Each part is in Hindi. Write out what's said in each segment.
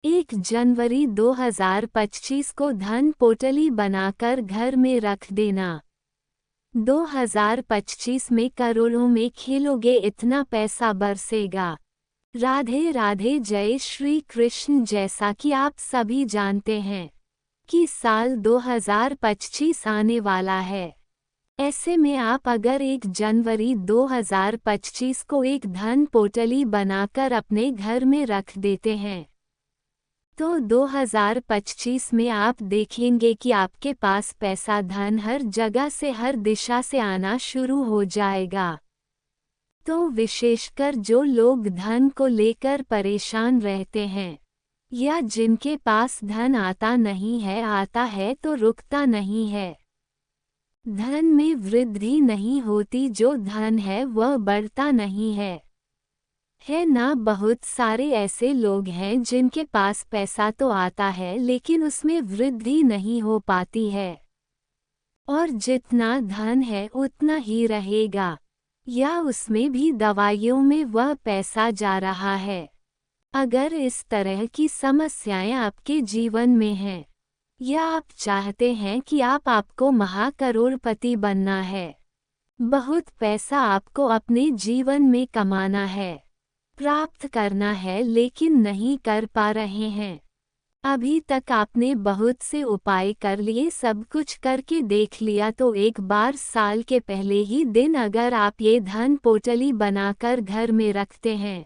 1 जनवरी 2025 को धन पोटली बनाकर घर में रख देना। 2025 में करोड़ों में खेलोगे, इतना पैसा बरसेगा। राधे राधे, जय श्री कृष्ण। जैसा कि आप सभी जानते हैं कि साल 2025 आने वाला है। ऐसे में आप अगर 1 जनवरी 2025 को एक धन पोटली बनाकर अपने घर में रख देते हैं तो 2025 में आप देखेंगे कि आपके पास पैसा, धन हर जगह से, हर दिशा से आना शुरू हो जाएगा। तो विशेषकर जो लोग धन को लेकर परेशान रहते हैं या जिनके पास धन आता नहीं है, आता है तो रुकता नहीं है, धन में वृद्धि नहीं होती, जो धन है वह बढ़ता नहीं है ना। बहुत सारे ऐसे लोग हैं जिनके पास पैसा तो आता है लेकिन उसमें वृद्धि नहीं हो पाती है, और जितना धन है उतना ही रहेगा, या उसमें भी दवाइयों में वह पैसा जा रहा है। अगर इस तरह की समस्याएं आपके जीवन में हैं, या आप चाहते हैं कि आपको महाकरोड़पति बनना है, बहुत पैसा आपको अपने जीवन में कमाना है, प्राप्त करना है, लेकिन नहीं कर पा रहे हैं, अभी तक आपने बहुत से उपाय कर लिए, सब कुछ करके देख लिया, तो एक बार साल के पहले ही दिन अगर आप ये धन पोटली बनाकर घर में रखते हैं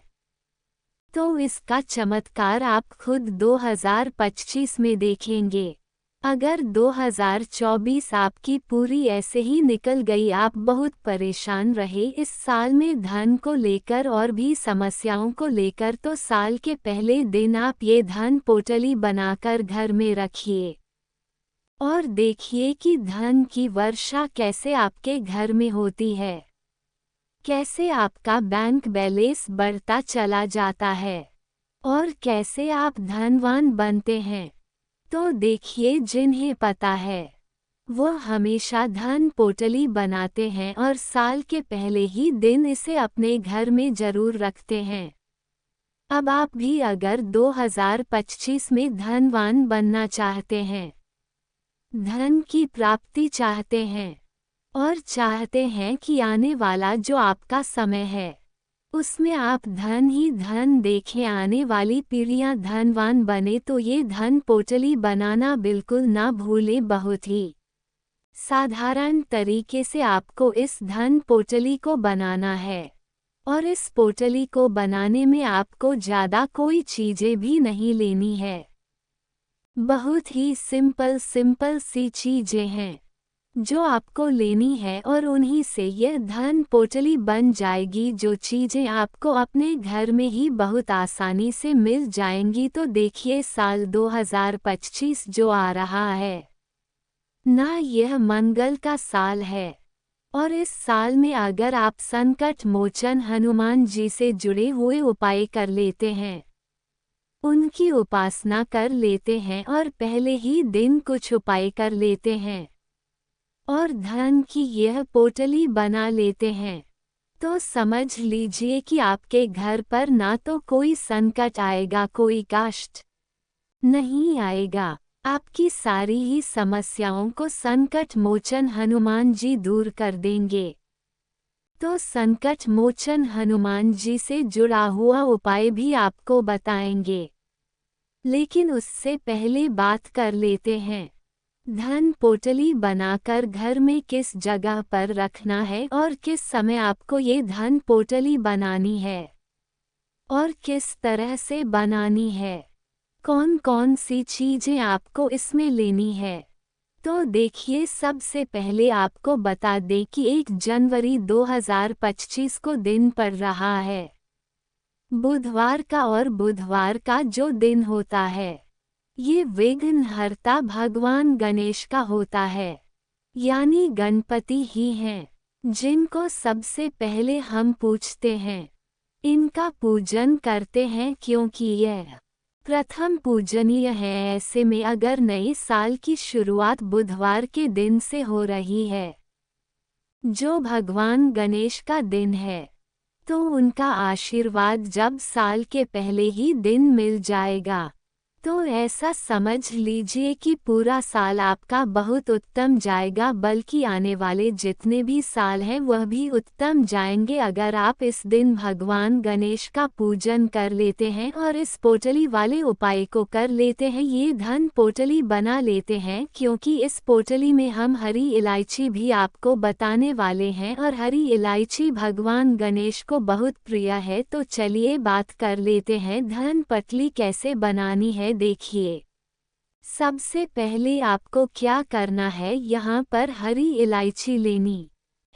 तो इसका चमत्कार आप खुद 2025 में देखेंगे। अगर 2024 आपकी पूरी ऐसे ही निकल गई, आप बहुत परेशान रहे इस साल में धन को लेकर और भी समस्याओं को लेकर, तो साल के पहले दिन आप ये धन पोटली बनाकर घर में रखिए और देखिए कि धन की वर्षा कैसे आपके घर में होती है, कैसे आपका बैंक बैलेंस बढ़ता चला जाता है और कैसे आप धनवान बनते हैं। तो देखिए, जिन्हें पता है वो हमेशा धन पोटली बनाते हैं और साल के पहले ही दिन इसे अपने घर में जरूर रखते हैं। अब आप भी अगर 2025 में धनवान बनना चाहते हैं, धन की प्राप्ति चाहते हैं और चाहते हैं कि आने वाला जो आपका समय है उसमें आप धन ही धन देखें, आने वाली पीढ़ियां धनवान बने, तो ये धन पोटली बनाना बिल्कुल ना भूलें। बहुत ही साधारण तरीके से आपको इस धन पोटली को बनाना है, और इस पोटली को बनाने में आपको ज़्यादा कोई चीज़ें भी नहीं लेनी है। बहुत ही सिंपल सी चीज़ें हैं जो आपको लेनी है और उन्हीं से यह धन पोटली बन जाएगी। जो चीज़ें आपको अपने घर में ही बहुत आसानी से मिल जाएंगी। तो देखिए, साल 2025 जो आ रहा है ना, यह मंगल का साल है, और इस साल में अगर आप संकट मोचन हनुमान जी से जुड़े हुए उपाय कर लेते हैं, उनकी उपासना कर लेते हैं और पहले ही दिन कुछ उपाय कर लेते हैं और धन की यह पोटली बना लेते हैं, तो समझ लीजिए कि आपके घर पर ना तो कोई संकट आएगा, कोई कष्ट नहीं आएगा। आपकी सारी ही समस्याओं को संकट मोचन हनुमान जी दूर कर देंगे। तो संकट मोचन हनुमान जी से जुड़ा हुआ उपाय भी आपको बताएंगे, लेकिन उससे पहले बात कर लेते हैं धन पोटली बनाकर घर में किस जगह पर रखना है और किस समय आपको ये धन पोटली बनानी है और किस तरह से बनानी है, कौन कौन सी चीज़ें आपको इसमें लेनी है। तो देखिए, सबसे पहले आपको बता दें कि 1 जनवरी 2025 को दिन पड़ रहा है बुधवार का, और बुधवार का जो दिन होता है ये विघ्नहर्ता भगवान गणेश का होता है, यानी गणपति ही हैं जिनको सबसे पहले हम पूजते हैं, इनका पूजन करते हैं क्योंकि यह प्रथम पूजनीय है। ऐसे में अगर नए साल की शुरुआत बुधवार के दिन से हो रही है जो भगवान गणेश का दिन है, तो उनका आशीर्वाद जब साल के पहले ही दिन मिल जाएगा तो ऐसा समझ लीजिए कि पूरा साल आपका बहुत उत्तम जाएगा, बल्कि आने वाले जितने भी साल हैं वह भी उत्तम जाएंगे अगर आप इस दिन भगवान गणेश का पूजन कर लेते हैं और इस पोटली वाले उपाय को कर लेते हैं। ये धन पोटली बना लेते हैं, क्योंकि इस पोटली में हम हरी इलायची भी आपको बताने वाले हैं और हरी इलायची भगवान गणेश को बहुत प्रिय है। तो चलिए बात कर लेते हैं धन पोटली कैसे बनानी है। देखिए, सबसे पहले आपको क्या करना है, यहाँ पर हरी इलायची लेनी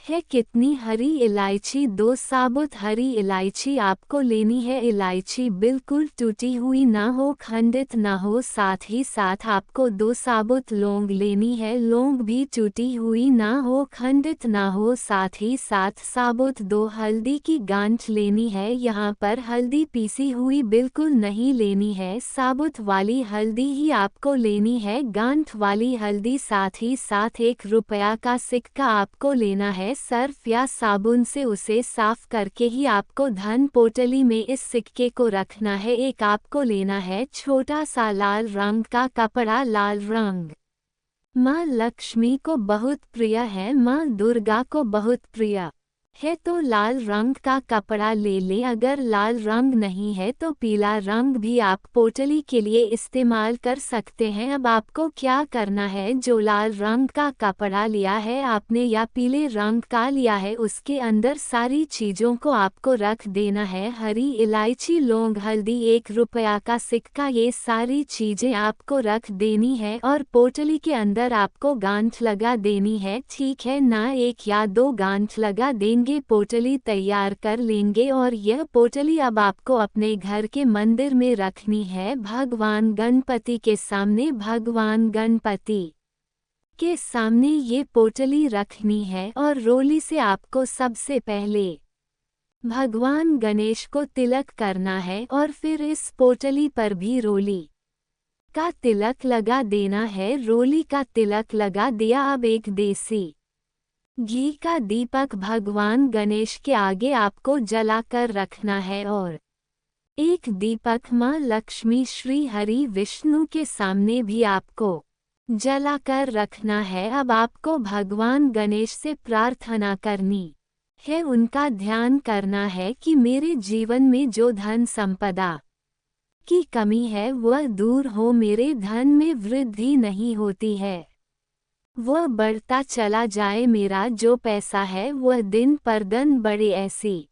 है। कितनी हरी इलायची? 2 साबुत हरी इलायची आपको लेनी है। इलायची बिल्कुल टूटी हुई ना हो, खंडित ना हो। साथ ही साथ आपको 2 साबुत लौंग लेनी है। लौंग भी टूटी हुई ना हो, खंडित ना हो। साथ ही साथ साबुत 2 हल्दी की गांठ लेनी है। यहाँ पर हल्दी पीसी हुई बिल्कुल नहीं लेनी है, साबुत वाली हल्दी ही आपको लेनी है, गांठ वाली हल्दी। साथ ही साथ 1 रुपया का सिक्का आपको लेना है। सर्फ या साबुन से उसे साफ करके ही आपको धन पोटली में इस सिक्के को रखना है। एक आपको लेना है छोटा सा लाल रंग का कपड़ा। लाल रंग माँ लक्ष्मी को बहुत प्रिय है, माँ दुर्गा को बहुत प्रिय है, तो लाल रंग का कपड़ा ले लें। अगर लाल रंग नहीं है तो पीला रंग भी आप पोटली के लिए इस्तेमाल कर सकते हैं। अब आपको क्या करना है, जो लाल रंग का कपड़ा लिया है आपने या पीले रंग का लिया है, उसके अंदर सारी चीज़ों को आपको रख देना है। हरी इलायची, लौंग, हल्दी, 1 रुपया का सिक्का, ये सारी चीज़ें आपको रख देनी है और पोटली के अंदर आपको गांठ लगा देनी है। ठीक है ना, 1 या 2 गांठ लगा देंगे, पोटली तैयार कर लेंगे। और यह पोटली अब आपको अपने घर के मंदिर में रखनी है, भगवान गणपति के सामने। भगवान गणपति के सामने ये पोटली रखनी है और रोली से आपको सबसे पहले भगवान गणेश को तिलक करना है और फिर इस पोटली पर भी रोली का तिलक लगा देना है। रोली का तिलक लगा दिया। अब एक देसी घी का दीपक भगवान गणेश के आगे आपको जलाकर रखना है और एक दीपक माँ लक्ष्मी, श्री हरि विष्णु के सामने भी आपको जलाकर रखना है। अब आपको भगवान गणेश से प्रार्थना करनी है, उनका ध्यान करना है कि मेरे जीवन में जो धन संपदा की कमी है वह दूर हो, मेरे धन में वृद्धि नहीं होती है, वह बढ़ता चला जाए, मेरा जो पैसा है वह दिन पर दिन बढ़े। ऐसी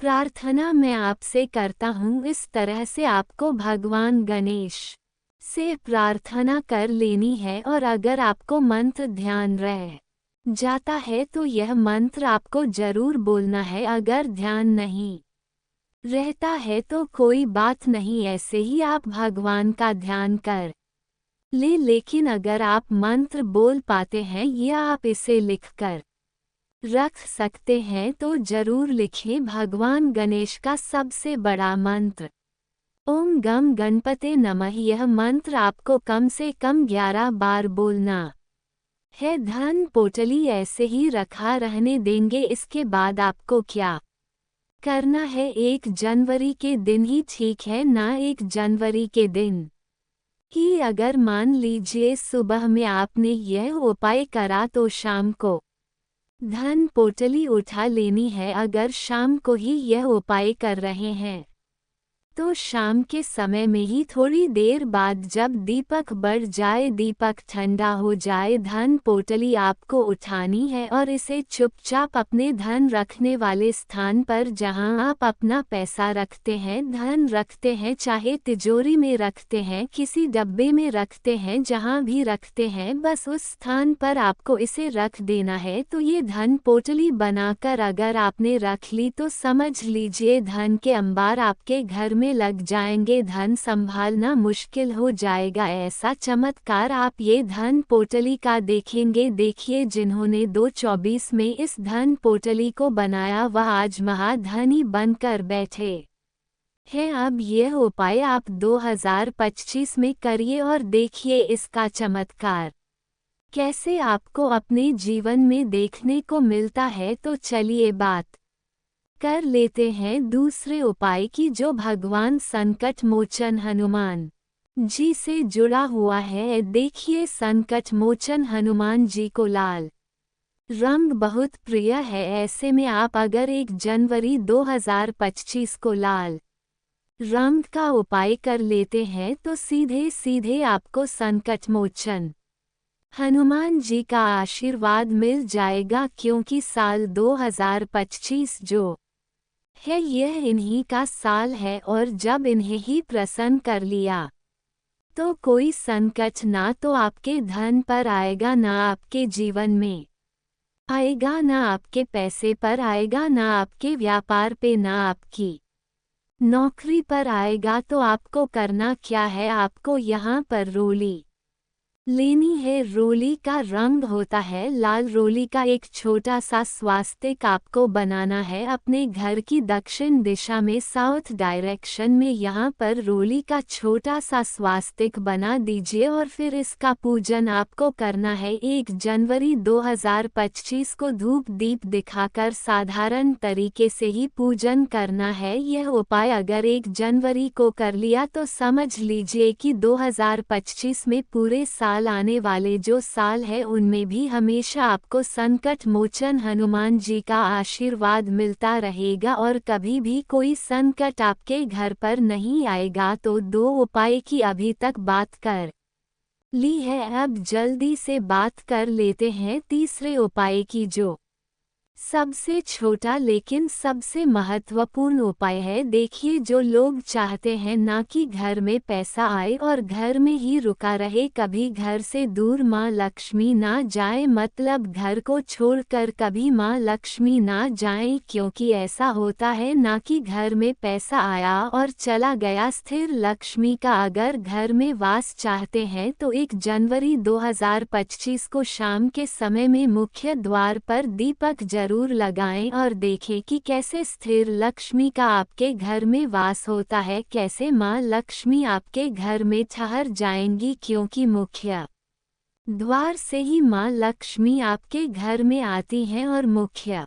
प्रार्थना मैं आपसे करता हूँ। इस तरह से आपको भगवान गणेश से प्रार्थना कर लेनी है। और अगर आपको मंत्र ध्यान रह जाता है तो यह मंत्र आपको जरूर बोलना है। अगर ध्यान नहीं रहता है तो कोई बात नहीं, ऐसे ही आप भगवान का ध्यान कर लेकिन अगर आप मंत्र बोल पाते हैं या आप इसे लिखकर रख सकते हैं तो जरूर लिखें। भगवान गणेश का सबसे बड़ा मंत्र ओम गम गणपते नमः। यह मंत्र आपको कम से कम 11 बार बोलना है। धन पोटली ऐसे ही रखा रहने देंगे। इसके बाद आपको क्या करना है, 1 जनवरी के दिन ही ठीक है ना, 1 जनवरी के दिन ही अगर मान लीजिए सुबह में आपने यह उपाय करा तो शाम को धन पोटली उठा लेनी है। अगर शाम को ही यह उपाय कर रहे हैं तो शाम के समय में ही थोड़ी देर बाद जब दीपक बढ़ जाए, दीपक ठंडा हो जाए, धन पोटली आपको उठानी है और इसे चुपचाप अपने धन रखने वाले स्थान पर, जहां आप अपना पैसा रखते हैं, धन रखते हैं, चाहे तिजोरी में रखते हैं, किसी डब्बे में रखते हैं, जहां भी रखते हैं, बस उस स्थान पर आपको इसे रख देना है। तो ये धन पोटली बनाकर अगर आपने रख ली तो समझ लीजिए धन के अंबार आपके घर में लग जाएंगे, धन संभालना मुश्किल हो जाएगा। ऐसा चमत्कार आप ये धन पोटली का देखेंगे। देखिए, जिन्होंने 2024 में इस धन पोटली को बनाया वह आज महाधनी बनकर बैठे हैं। अब यह उपाय आप 2025 में करिए और देखिए इसका चमत्कार कैसे आपको अपने जीवन में देखने को मिलता है। तो चलिए बात कर लेते हैं दूसरे उपाय की, जो भगवान संकट मोचन हनुमान जी से जुड़ा हुआ है। देखिए संकट मोचन हनुमान जी को लाल रंग बहुत प्रिय है। ऐसे में आप अगर 1 जनवरी 2025 को लाल रंग का उपाय कर लेते हैं तो सीधे सीधे आपको संकट मोचन हनुमान जी का आशीर्वाद मिल जाएगा, क्योंकि साल 2025 जो है यह इन्हीं का साल है, और जब इन्हें ही प्रसन्न कर लिया तो कोई संकट ना तो आपके धन पर आएगा, ना आपके जीवन में आएगा, ना आपके पैसे पर आएगा, ना आपके व्यापार पे, ना आपकी नौकरी पर आएगा। तो आपको करना क्या है, आपको यहाँ पर रोली लेनी है। रोली का रंग होता है लाल। रोली का एक छोटा सा स्वास्तिक आपको बनाना है अपने घर की दक्षिण दिशा में, साउथ डायरेक्शन में। यहाँ पर रोली का छोटा सा स्वास्तिक बना दीजिए और फिर इसका पूजन आपको करना है 1 जनवरी 2025 को धूप दीप दिखाकर साधारण तरीके से ही पूजन करना है। यह उपाय अगर 1 जनवरी को कर लिया तो समझ लीजिए कि 2025 में पूरे साल आने वाले जो साल है उनमें भी हमेशा आपको संकट मोचन हनुमान जी का आशीर्वाद मिलता रहेगा और कभी भी कोई संकट आपके घर पर नहीं आएगा। तो 2 उपाय की अभी तक बात कर ली है, अब जल्दी से बात कर लेते हैं तीसरे उपाय की, जो सबसे छोटा लेकिन सबसे महत्वपूर्ण उपाय है। देखिए, जो लोग चाहते हैं ना कि घर में पैसा आए और घर में ही रुका रहे, कभी घर से दूर माँ लक्ष्मी ना जाए, मतलब घर को छोड़कर कभी माँ लक्ष्मी ना जाए, क्योंकि ऐसा होता है ना कि घर में पैसा आया और चला गया। स्थिर लक्ष्मी का अगर घर में वास चाहते हैं तो 1 जनवरी 2025 को शाम के समय में मुख्य द्वार पर दीपक जरूर लगाएं और देखें कि कैसे स्थिर लक्ष्मी का आपके घर में वास होता है, कैसे माँ लक्ष्मी आपके घर में ठहर जाएंगी, क्योंकि मुख्य द्वार से ही माँ लक्ष्मी आपके घर में आती हैं और मुख्य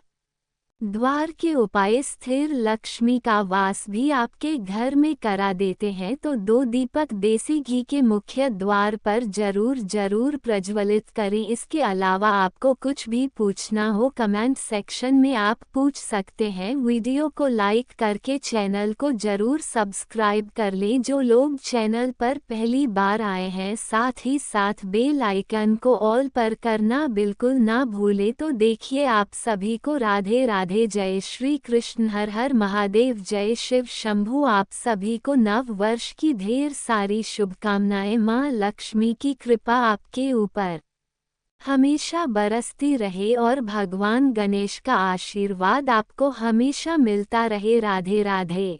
द्वार के उपाय स्थिर लक्ष्मी का वास भी आपके घर में करा देते हैं। तो 2 दीपक देसी घी के मुख्य द्वार पर जरूर प्रज्वलित करें। इसके अलावा आपको कुछ भी पूछना हो कमेंट सेक्शन में आप पूछ सकते हैं। वीडियो को लाइक करके चैनल को जरूर सब्सक्राइब कर लें जो लोग चैनल पर पहली बार आए हैं, साथ ही साथ बेल आइकन को ऑल पर करना बिल्कुल ना भूले। तो देखिए, आप सभी को राधे राधे, जय श्री कृष्ण, हर हर महादेव, जय शिव शंभू। आप सभी को नव वर्ष की ढेर सारी शुभकामनाएं। मां लक्ष्मी की कृपा आपके ऊपर हमेशा बरसती रहे और भगवान गणेश का आशीर्वाद आपको हमेशा मिलता रहे। राधे राधे।